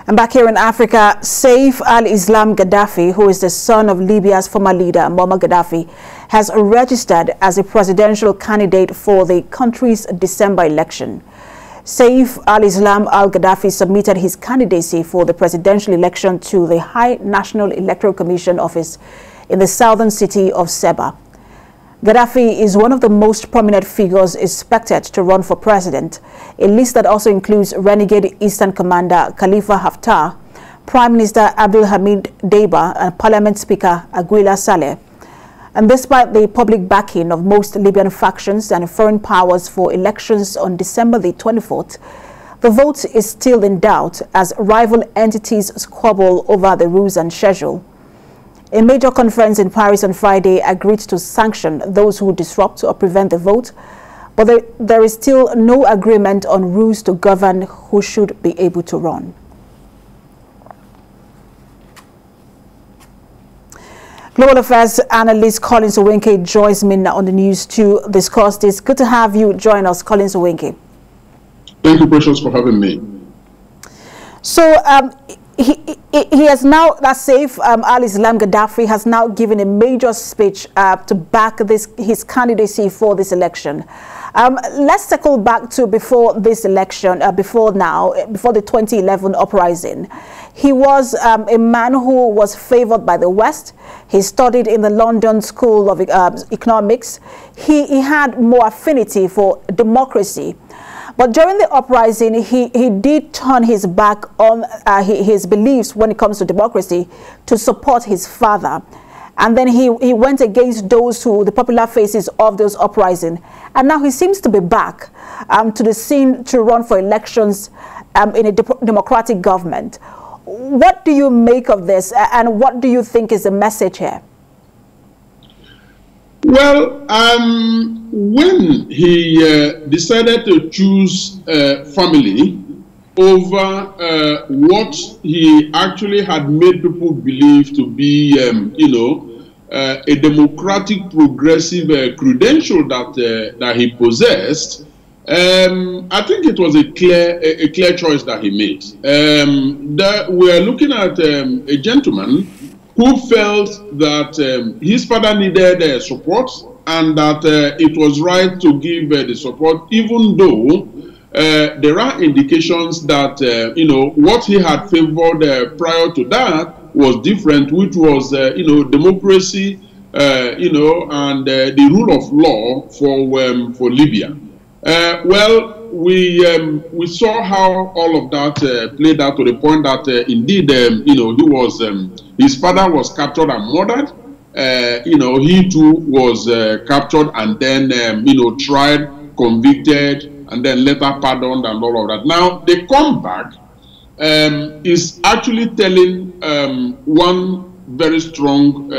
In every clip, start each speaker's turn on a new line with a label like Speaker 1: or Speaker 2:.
Speaker 1: And back here in Africa, Saif al-Islam Gaddafi, who is the son of Libya's former leader, Muammar Gaddafi, has registered as a presidential candidate for the country's December election. Saif al-Islam al-Gaddafi submitted his candidacy for the presidential election to the High National Electoral Commission office in the southern city of Seba. Gaddafi is one of the most prominent figures expected to run for president, a list that also includes renegade Eastern Commander Khalifa Haftar, Prime Minister Abdul Hamid Deiba, and Parliament Speaker Aguila Saleh. And despite the public backing of most Libyan factions and foreign powers for elections on December the 24th, the vote is still in doubt as rival entities squabble over the rules and schedule. A major conference in Paris on Friday agreed to sanction those who disrupt or prevent the vote, but there is still no agreement on rules to govern who should be able to run. Global Affairs Analyst Collins Nweke joins me now on the news to discuss this. Good to have you join us, Collins Nweke.
Speaker 2: Thank you, Precious, for having me.
Speaker 1: So, he has now, that Saif al-Islam Gaddafi has now given a major speech to back his candidacy for this election. Let's circle back to before this election, before the 2011 uprising. He was a man who was favored by the West. He studied in the London School of Economics. He had more affinity for democracy. But during the uprising, he did turn his back on his beliefs when it comes to democracy to support his father. And then he went against those the popular faces of those uprisings. And now he seems to be back to the scene to run for elections in a democratic government. What do you make of this, and what do you think is the message here?
Speaker 2: Well, when he decided to choose family over what he actually had made people believe to be, a democratic, progressive credential that he possessed, I think it was a clear choice that he made. We are looking at a gentleman who felt that his father needed support, and that it was right to give the support, even though there are indications that what he had favored prior to that was different, which was democracy, and the rule of law for Libya. Well, we saw how all of that played out to the point that indeed his father was captured and murdered. He too was captured and then tried, convicted, and then later pardoned and all of that. Now the comeback is actually telling one very strong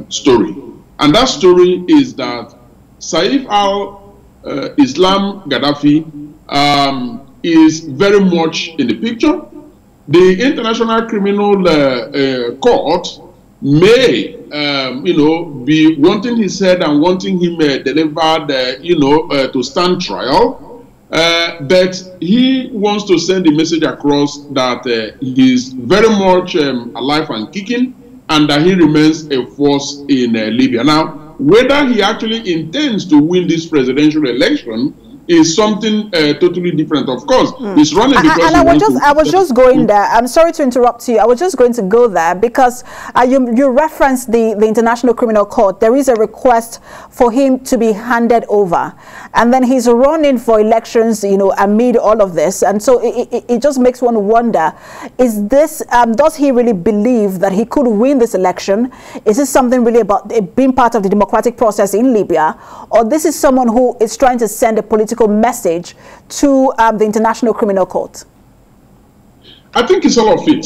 Speaker 2: story, and that story is that Saif al-Islam Gaddafi is very much in the picture. The International Criminal Court may, be wanting his head and wanting him delivered, to stand trial. But he wants to send the message across that he is very much alive and kicking, and that he remains a force in Libya. Now, whether he actually intends to win this presidential election is something totally different. Of course, he's running because
Speaker 1: I was just going there. I'm sorry to interrupt you. I was just going to go there because you referenced the International Criminal Court. There is a request for him to be handed over, and then he's running for elections, amid all of this. And so it just makes one wonder: is this does he really believe that he could win this election? Is this something really about being part of the democratic process in Libya, or this is someone who is trying to send a political message to the International Criminal Court?
Speaker 2: I think it's all of it.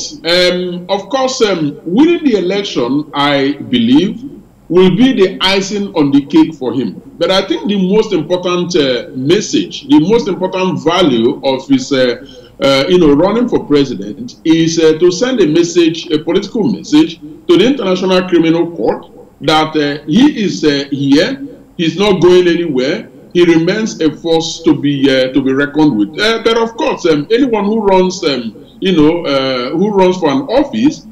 Speaker 2: Of course, winning the election, I believe, will be the icing on the cake for him. But I think the most important message, the most important value of his running for president is to send a message, a political message, to the International Criminal Court that he is here, he's not going anywhere, he remains a force to be reckoned with. But of course, anyone who runs who runs for an office,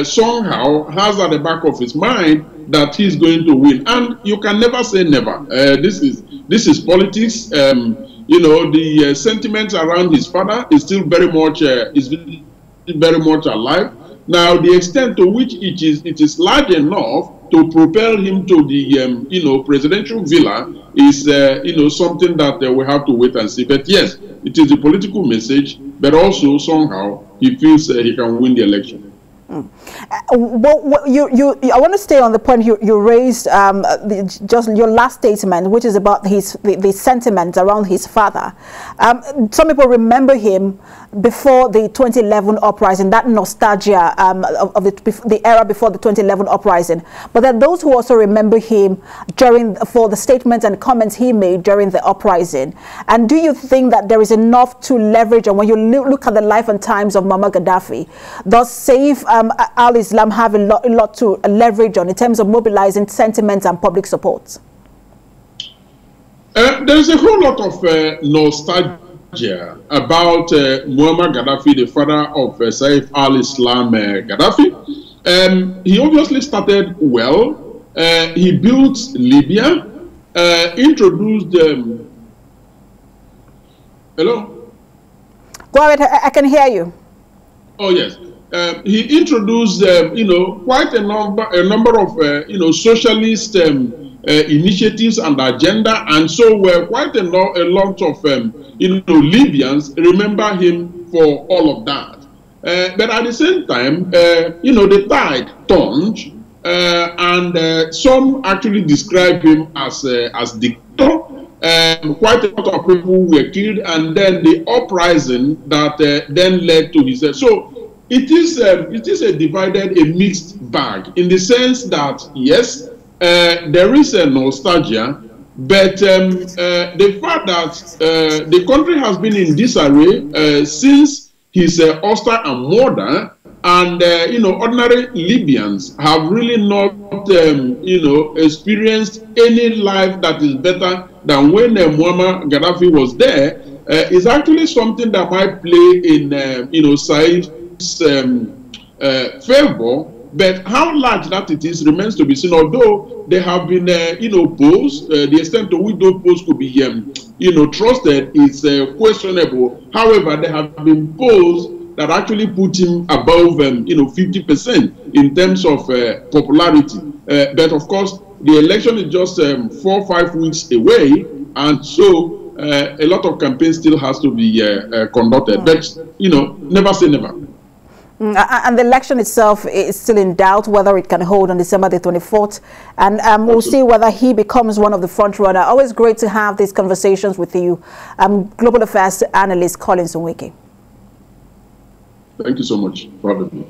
Speaker 2: somehow has at the back of his mind that he's going to win. And you can never say never. This is politics. The sentiments around his father is still very much alive. Now, the extent to which it is large enough to propel him to the presidential villa is something that we have to wait and see. But yes, it is a political message, but also somehow he feels he can win the election.
Speaker 1: I want to stay on the point you raised, just your last statement, which is about the sentiments around his father. Some people remember him before the 2011 uprising, that nostalgia of the era before the 2011 uprising. But there are those who also remember him for the statements and comments he made during the uprising. And do you think that there is enough to leverage? And when you look at the life and times of Muammar Gaddafi, does Saif al-Islam have a lot to leverage on in terms of mobilizing sentiments and public support?
Speaker 2: There's a whole lot of nostalgia about Muammar Gaddafi, the father of Saif al-Islam Gaddafi. He obviously started well. He built Libya, introduced... Hello?
Speaker 1: Go ahead, I can hear you.
Speaker 2: Oh, yes. He introduced, quite a number of, socialist initiatives and agenda, and so quite a lot of, Libyans remember him for all of that. But at the same time, the tide turned, and some actually describe him as dictator. Quite a lot of people were killed, and then the uprising that then led to his death. So it is a mixed bag, in the sense that yes, there is a nostalgia, but the fact that the country has been in disarray since his ouster and murder, and ordinary Libyans have really not experienced any life that is better than when Muammar Gaddafi was there, is actually something that might play in Saif's favor. But how large that it is remains to be seen. Although there have been polls, the extent to which those polls could be trusted is questionable. However, there have been polls that actually put him above 50% in terms of popularity. But of course, the election is just 4 or 5 weeks away, and so a lot of campaigns still has to be conducted. But never say never.
Speaker 1: And the election itself is still in doubt whether it can hold on December the 24th. And we'll see whether he becomes one of the front runners. Always great to have these conversations with you, Global Affairs Analyst Collins Nweke.
Speaker 2: Thank you so much for having me.